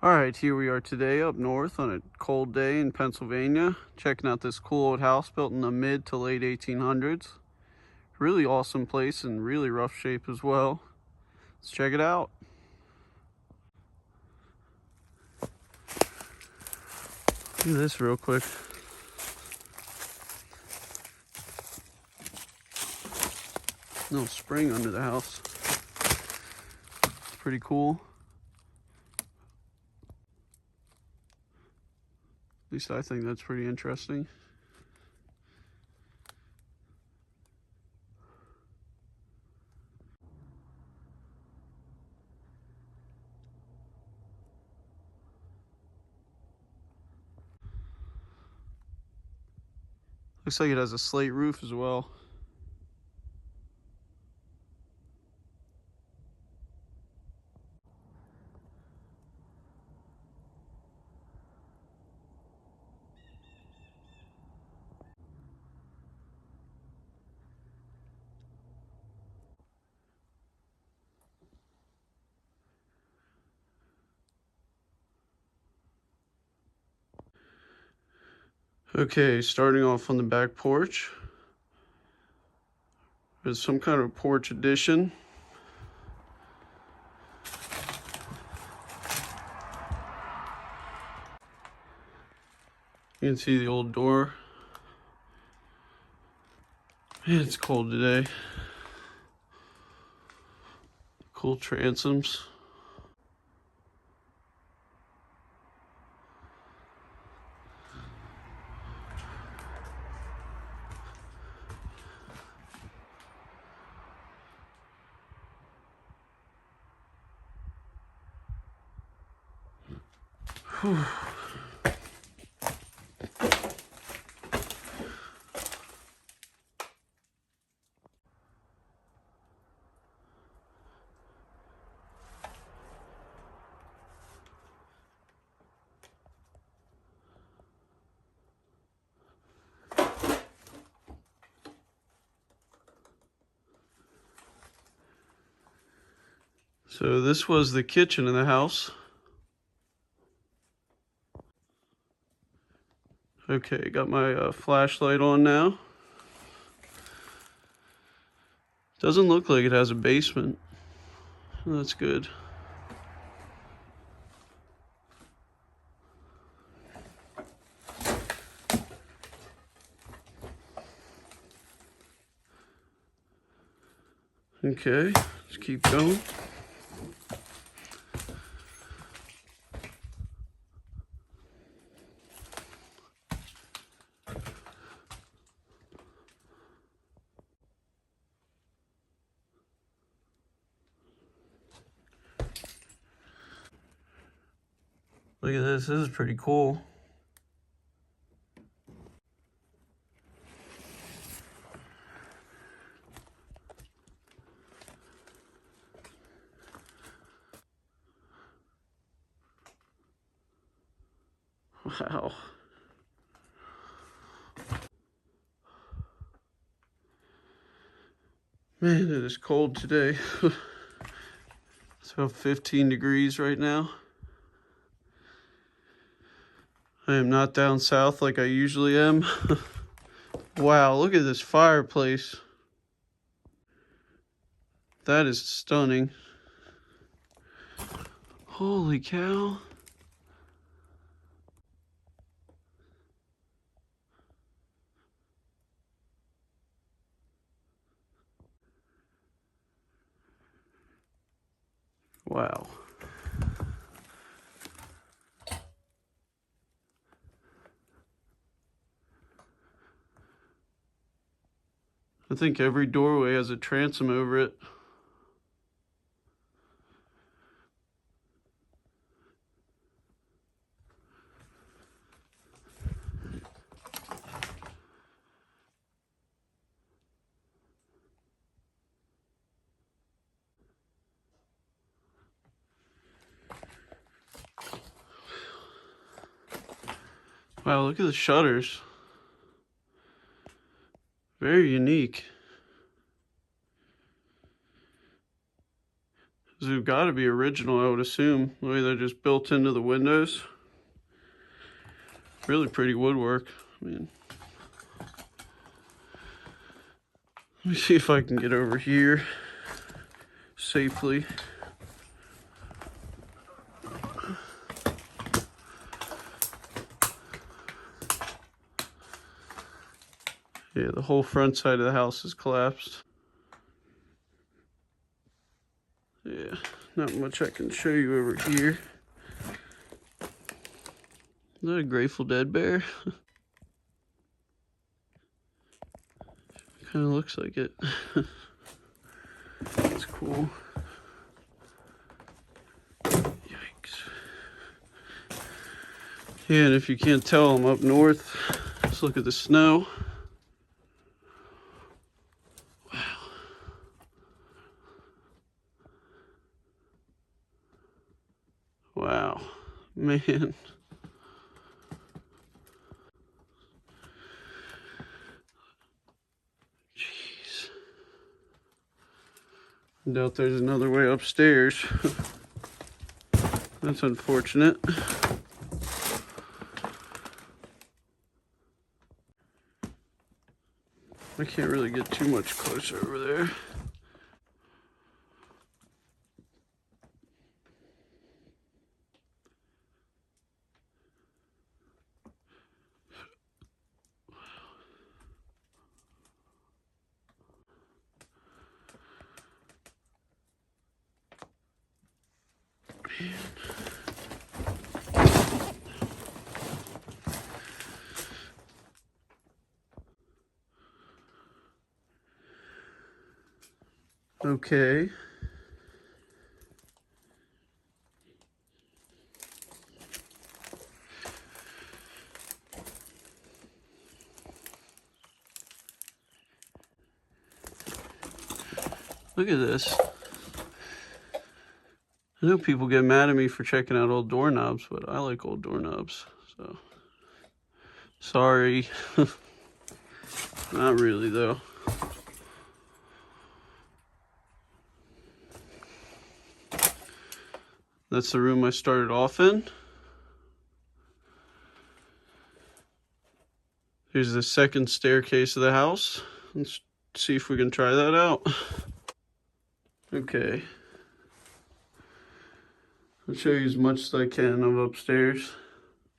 Alright, here we are today up north on a cold day in Pennsylvania, checking out this cool old house built in the mid to late 1800s. Really awesome place and really rough shape as well. Let's check it out. Look at this real quick. No spring under the house. It's pretty cool. At least I think that's pretty interesting. Looks like it has a slate roof as well. Okay, starting off on the back porch. There's some kind of porch addition. You can see the old door. Man, it's cold today. Cool transoms. Whew. So this was the kitchen in the house. Okay, got my flashlight on now. Doesn't look like it has a basement. That's good. Okay, let's keep going. Look at this is pretty cool. Wow. Man, it is cold today. It's about 15 degrees right now. I am not down south like I usually am. Wow, look at this fireplace. That is stunning. Holy cow. Wow. I think every doorway has a transom over it. Wow, look at the shutters. Very unique. Is have got to be original, I would assume. The way they're just built into the windows. Really pretty woodwork. I mean, let me see if I can get over here safely. Yeah, the whole front side of the house is collapsed. Yeah, not much I can show you over here. Is that a Grateful Dead bear? Kind of looks like it. That's cool. Yikes. Yeah, and if you can't tell, I'm up north. Let's look at the snow. Wow, man. Jeez. I doubt there's another way upstairs. That's unfortunate. I can't really get too much closer over there. Okay. Look at this. I know people get mad at me for checking out old doorknobs, but I like old doorknobs, so. Sorry. Not really, though. That's the room I started off in. Here's the second staircase of the house. Let's see if we can try that out. Okay. I'll show you as much as I can of upstairs.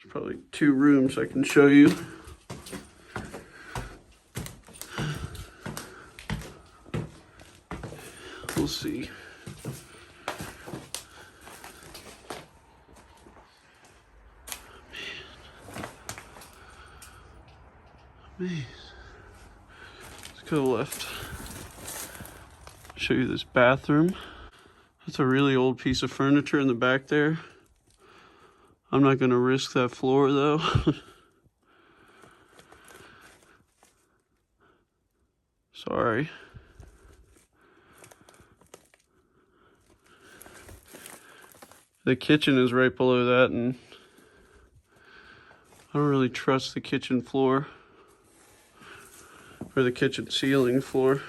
There's probably 2 rooms I can show you. We'll see. Man. Let's go left. Show you this bathroom. That's a really old piece of furniture in the back there. I'm not gonna risk that floor though. Sorry. The kitchen is right below that, and I don't really trust the kitchen floor or the kitchen ceiling floor.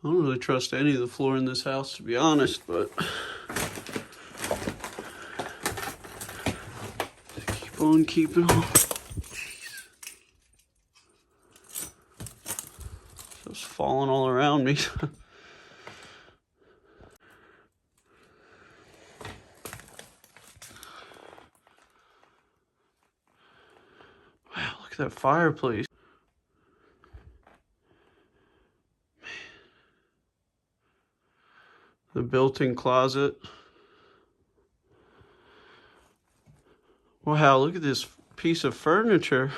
I don't really trust any of the floor in this house, to be honest, but keep on keeping on. Jeez. Just falling all around me. Wow, look at that fireplace. The built-in closet. Wow, look at this piece of furniture.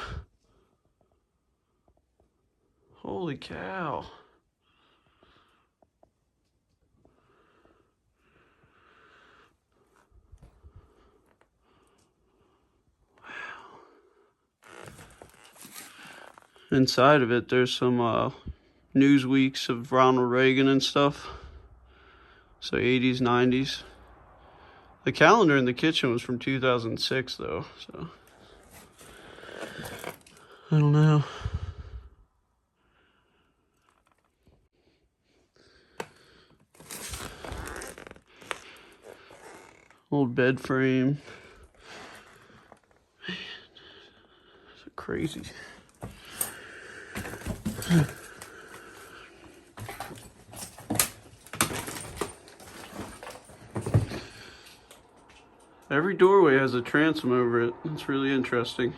Holy cow. Wow. Inside of it, there's some news weeks of Ronald Reagan and stuff. So 80s, 90s. The calendar in the kitchen was from 2006 though, so I don't know. Old bed frame. It's crazy. Every doorway has a transom over it. It's really interesting.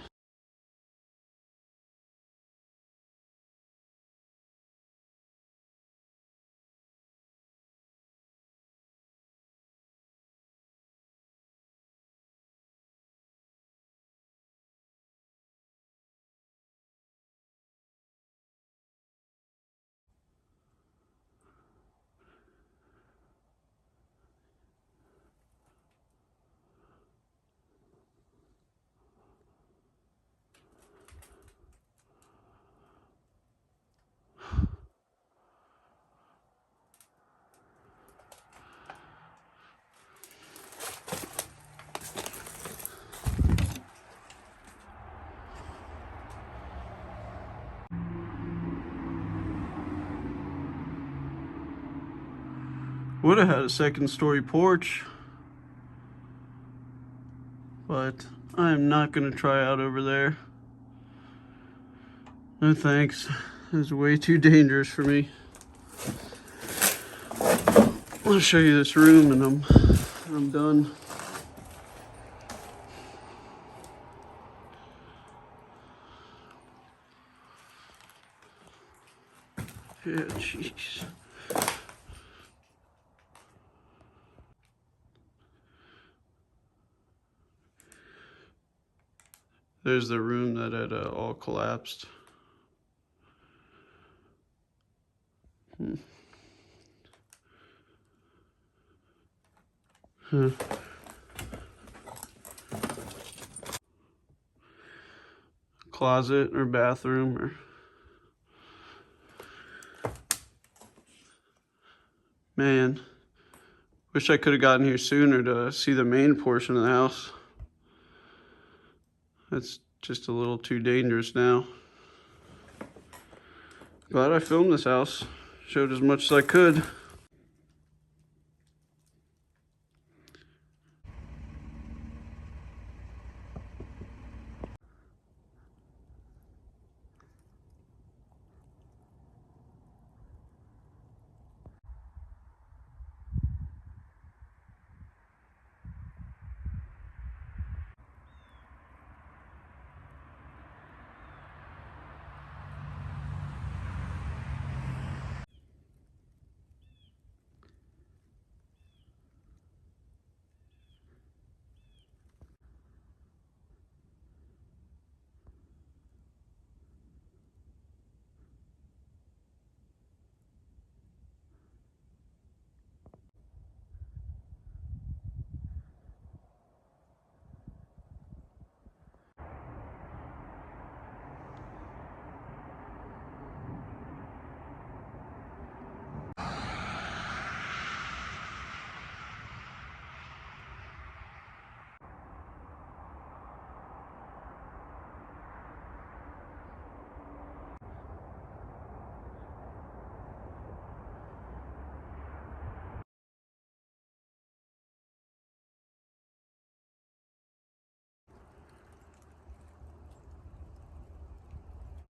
Would have had a second story porch, but I am not going to try out over there. No thanks. It's way too dangerous for me. I'll show you this room and I'm done. Yeah, jeez. There's the room that had all collapsed. Huh. Closet or bathroom or... Man, wish I could have gotten here sooner to see the main portion of the house. That's just a little too dangerous now. Glad I filmed this house. Showed as much as I could.